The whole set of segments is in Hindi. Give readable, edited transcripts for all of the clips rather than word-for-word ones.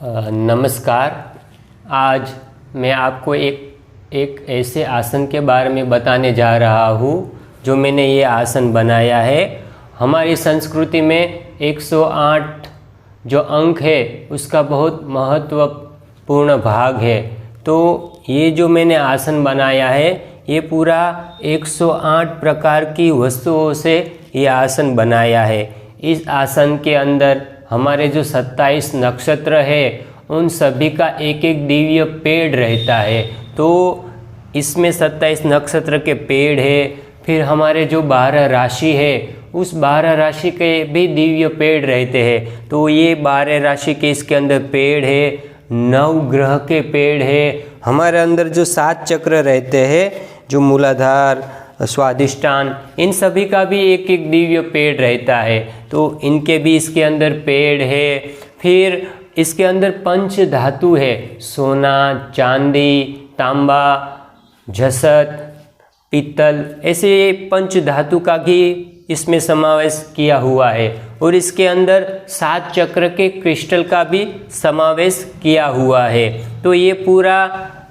नमस्कार। आज मैं आपको एक ऐसे आसन के बारे में बताने जा रहा हूँ जो मैंने ये आसन बनाया है। हमारी संस्कृति में 108 जो अंक है उसका बहुत महत्वपूर्ण भाग है। तो ये जो मैंने आसन बनाया है ये पूरा 108 प्रकार की वस्तुओं से ये आसन बनाया है। इस आसन के अंदर हमारे जो 27 नक्षत्र है उन सभी का एक एक दिव्य पेड़ रहता है। तो इसमें 27 नक्षत्र के पेड़ है। फिर हमारे जो 12 राशि है उस 12 राशि के भी दिव्य पेड़ रहते हैं। तो ये 12 राशि के इसके अंदर पेड़ है, 9 ग्रह के पेड़ है। हमारे अंदर जो 7 चक्र रहते हैं, जो मूलाधार, स्वादिष्टान, इन सभी का भी एक एक दिव्य पेड़ रहता है। तो इनके भी इसके अंदर पेड़ है। फिर इसके अंदर पंच धातु है, सोना, चांदी, तांबा, जसत, पीतल, ऐसे पंच धातु का भी इसमें समावेश किया हुआ है। और इसके अंदर 7 चक्र के क्रिस्टल का भी समावेश किया हुआ है। तो ये पूरा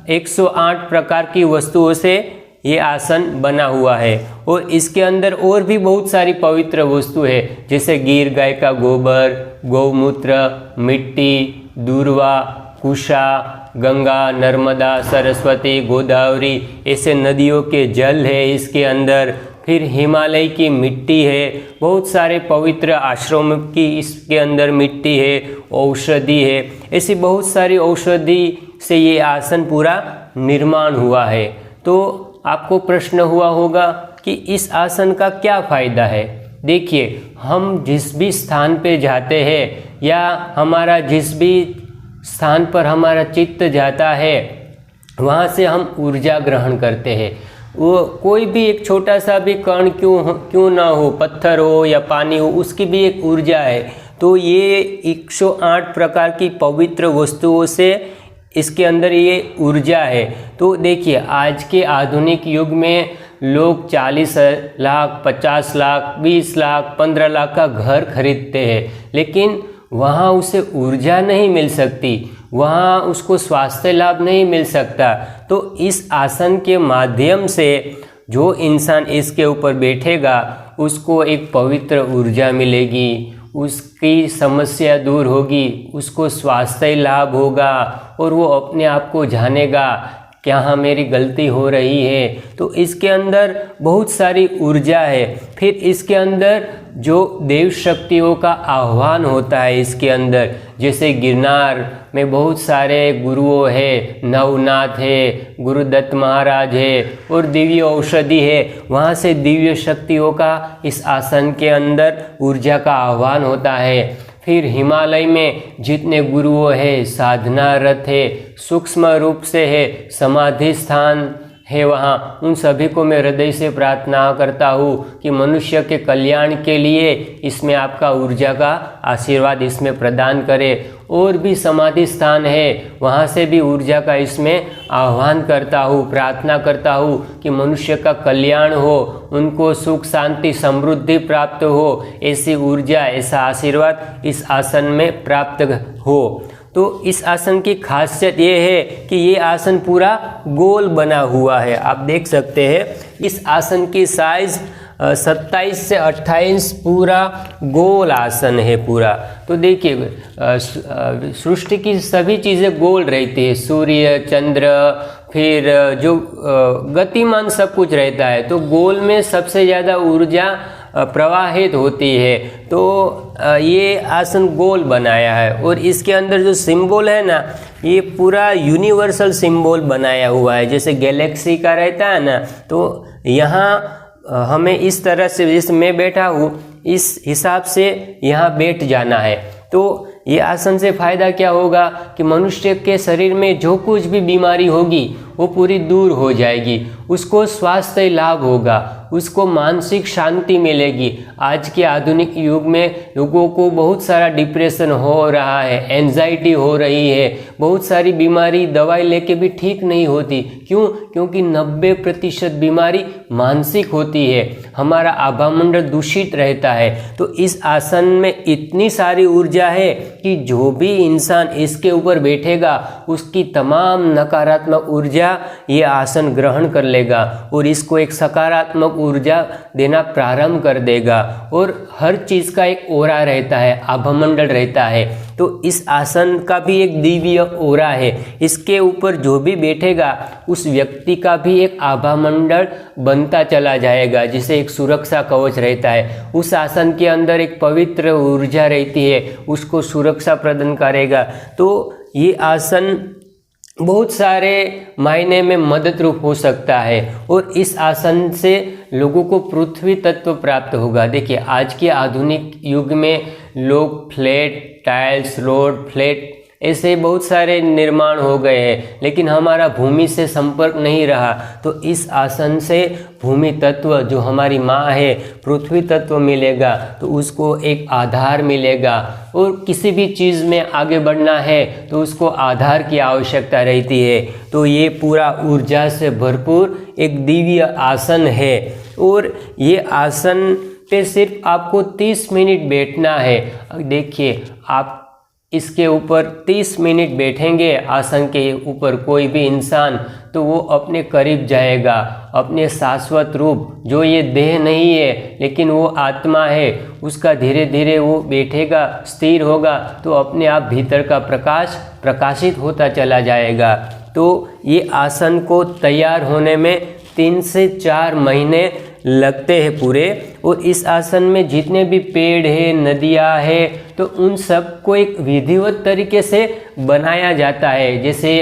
108 प्रकार की वस्तुओं से ये आसन बना हुआ है। और इसके अंदर और भी बहुत सारी पवित्र वस्तु है, जैसे गिर गाय का गोबर, गौमूत्र, मिट्टी, दूर्वा, कुशा, गंगा, नर्मदा, सरस्वती, गोदावरी, ऐसे नदियों के जल है इसके अंदर। फिर हिमालय की मिट्टी है, बहुत सारे पवित्र आश्रम की इसके अंदर मिट्टी है, औषधि है, ऐसी बहुत सारी औषधि से ये आसन पूरा निर्माण हुआ है। तो आपको प्रश्न हुआ होगा कि इस आसन का क्या फ़ायदा है। देखिए, हम जिस भी स्थान पे जाते हैं या हमारा जिस भी स्थान पर हमारा चित्त जाता है वहाँ से हम ऊर्जा ग्रहण करते हैं। वो कोई भी एक छोटा सा भी कण क्यों ना हो, पत्थर हो या पानी हो, उसकी भी एक ऊर्जा है। तो ये 108 प्रकार की पवित्र वस्तुओं से इसके अंदर ये ऊर्जा है। तो देखिए, आज के आधुनिक युग में लोग 40 लाख, 50 लाख, 20 लाख, 15 लाख का घर खरीदते हैं, लेकिन वहाँ उसे ऊर्जा नहीं मिल सकती, वहाँ उसको स्वास्थ्य लाभ नहीं मिल सकता। तो इस आसन के माध्यम से जो इंसान इसके ऊपर बैठेगा उसको एक पवित्र ऊर्जा मिलेगी, उसकी समस्या दूर होगी, उसको स्वास्थ्य लाभ होगा और वो अपने आप को जानेगा क्या हाँ मेरी गलती हो रही है। तो इसके अंदर बहुत सारी ऊर्जा है। फिर इसके अंदर जो देव शक्तियों का आह्वान होता है इसके अंदर, जैसे गिरनार में बहुत सारे गुरुओं है, नवनाथ है, गुरुदत्त महाराज है और दिव्य औषधि है। वहाँ से दिव्य शक्तियों का इस आसन के अंदर ऊर्जा का आह्वान होता है। फिर हिमालय में जितने गुरुओं है, साधना रथ है, सूक्ष्म रूप से है, समाधि स्थान है वहाँ, उन सभी को मैं हृदय से प्रार्थना करता हूँ कि मनुष्य के कल्याण के लिए इसमें आपका ऊर्जा का आशीर्वाद इसमें प्रदान करे। और भी समाधि स्थान है, वहाँ से भी ऊर्जा का इसमें आह्वान करता हूँ, प्रार्थना करता हूँ कि मनुष्य का कल्याण हो, उनको सुख, शांति, समृद्धि प्राप्त हो, ऐसी ऊर्जा, ऐसा आशीर्वाद इस आसन में प्राप्त हो। तो इस आसन की खासियत ये है कि ये आसन पूरा गोल बना हुआ है। आप देख सकते हैं इस आसन की साइज 27 से 28 पूरा गोल आसन है पूरा। तो देखिए, सृष्टि की सभी चीज़ें गोल रहती है, सूर्य, चंद्र, फिर जो गतिमान सब कुछ रहता है। तो गोल में सबसे ज़्यादा ऊर्जा प्रवाहित होती है। तो ये आसन गोल बनाया है। और इसके अंदर जो सिंबल है ना, ये पूरा यूनिवर्सल सिंबल बनाया हुआ है, जैसे गैलेक्सी का रहता है ना। तो यहाँ हमें इस तरह से, जैसे मैं बैठा हूँ इस हिसाब से यहाँ बैठ जाना है। तो ये आसन से फ़ायदा क्या होगा कि मनुष्य के शरीर में जो कुछ भी बीमारी होगी वो पूरी दूर हो जाएगी, उसको स्वास्थ्य लाभ होगा, उसको मानसिक शांति मिलेगी। आज के आधुनिक युग में लोगों को बहुत सारा डिप्रेशन हो रहा है, एंजाइटी हो रही है, बहुत सारी बीमारी दवाई लेके भी ठीक नहीं होती। क्यों? क्योंकि 90% बीमारी मानसिक होती है। हमारा आभामंडल दूषित रहता है। तो इस आसन में इतनी सारी ऊर्जा है कि जो भी इंसान इसके ऊपर बैठेगा उसकी तमाम नकारात्मक ऊर्जा ये आसन ग्रहण कर लेगा और इसको एक सकारात्मक ऊर्जा देना प्रारंभ कर देगा। और हर चीज़ का एक ओरा रहता है, आभामंडल रहता है। तो इस आसन का भी एक दिव्य ओरा है। इसके ऊपर जो भी बैठेगा उस व्यक्ति का भी एक आभामंडल बनता चला जाएगा, जिसे एक सुरक्षा कवच रहता है। उस आसन के अंदर एक पवित्र ऊर्जा रहती है, उसको सुरक्षा प्रदान करेगा। तो ये आसन बहुत सारे मायने में मदद रूप हो सकता है और इस आसन से लोगों को पृथ्वी तत्व प्राप्त होगा। देखिए, आज के आधुनिक युग में लोग फ्लैट टाइल्स, रोड, फ्लैट ऐसे बहुत सारे निर्माण हो गए हैं, लेकिन हमारा भूमि से संपर्क नहीं रहा। तो इस आसन से भूमि तत्व, जो हमारी माँ है, पृथ्वी तत्व मिलेगा, तो उसको एक आधार मिलेगा। और किसी भी चीज़ में आगे बढ़ना है तो उसको आधार की आवश्यकता रहती है। तो ये पूरा ऊर्जा से भरपूर एक दिव्य आसन है। और ये आसन पे सिर्फ आपको 30 मिनट बैठना है। देखिए, आप इसके ऊपर 30 मिनट बैठेंगे आसन के ऊपर कोई भी इंसान, तो वो अपने करीब जाएगा, अपने शाश्वत रूप, जो ये देह नहीं है लेकिन वो आत्मा है, उसका धीरे धीरे वो बैठेगा, स्थिर होगा, तो अपने आप भीतर का प्रकाश प्रकाशित होता चला जाएगा। तो ये आसन को तैयार होने में 3 से 4 महीने लगते हैं पूरे। और इस आसन में जितने भी पेड़ है, नदियाँ है, तो उन सब को एक विधिवत तरीके से बनाया जाता है। जैसे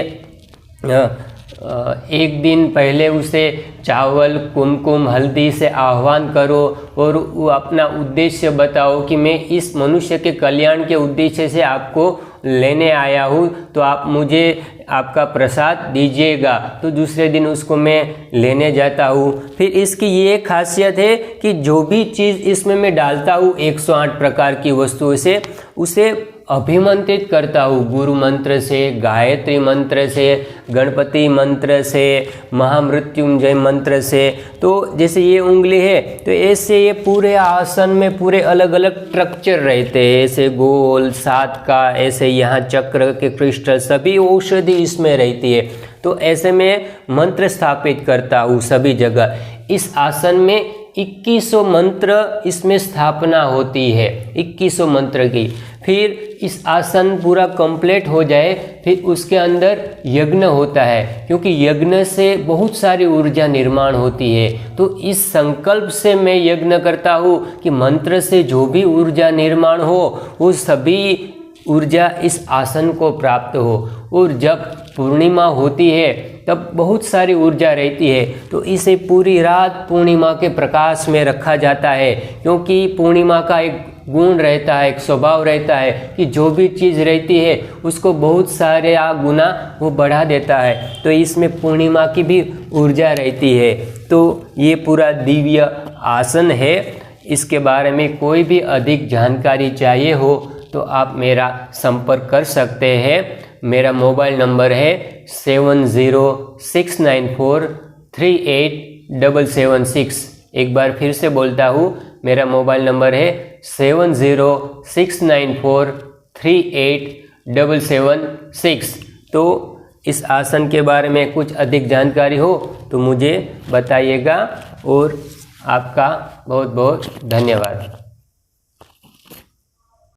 एक दिन पहले उसे चावल, कुमकुम, हल्दी से आह्वान करो और वो अपना उद्देश्य बताओ कि मैं इस मनुष्य के कल्याण के उद्देश्य से आपको लेने आया हूँ, तो आप मुझे आपका प्रसाद दीजिएगा। तो दूसरे दिन उसको मैं लेने जाता हूँ। फिर इसकी ये खासियत है कि जो भी चीज़ इसमें मैं डालता हूँ 108 प्रकार की वस्तुओं से, उसे अभिमंत्रित करता हूँ गुरु मंत्र से, गायत्री मंत्र से, गणपति मंत्र से, महामृत्युंजय मंत्र से। तो जैसे ये उंगली है, तो ऐसे ये पूरे आसन में पूरे अलग अलग स्ट्रक्चर रहते हैं, ऐसे गोल, 7 का, ऐसे यहाँ चक्र के क्रिस्टल, सभी औषधि इसमें रहती है। तो ऐसे में मंत्र स्थापित करता हूँ सभी जगह। इस आसन में 2100 मंत्र इसमें स्थापना होती है, 2100 मंत्र की। फिर इस आसन पूरा कंप्लीट हो जाए, फिर उसके अंदर यज्ञ होता है, क्योंकि यज्ञ से बहुत सारी ऊर्जा निर्माण होती है। तो इस संकल्प से मैं यज्ञ करता हूँ कि मंत्र से जो भी ऊर्जा निर्माण हो, वो सभी ऊर्जा इस आसन को प्राप्त हो। और जब पूर्णिमा होती है तब बहुत सारी ऊर्जा रहती है, तो इसे पूरी रात पूर्णिमा के प्रकाश में रखा जाता है। क्योंकि पूर्णिमा का एक गुण रहता है, एक स्वभाव रहता है कि जो भी चीज़ रहती है उसको बहुत सारे गुना वो बढ़ा देता है। तो इसमें पूर्णिमा की भी ऊर्जा रहती है। तो ये पूरा दिव्य आसन है। इसके बारे में कोई भी अधिक जानकारी चाहिए हो तो आप मेरा संपर्क कर सकते हैं। मेरा मोबाइल नंबर है 7069438776। एक बार फिर से बोलता हूँ, मेरा मोबाइल नंबर है 7069438776। तो इस आसन के बारे में कुछ अधिक जानकारी हो तो मुझे बताइएगा। और आपका बहुत बहुत धन्यवाद।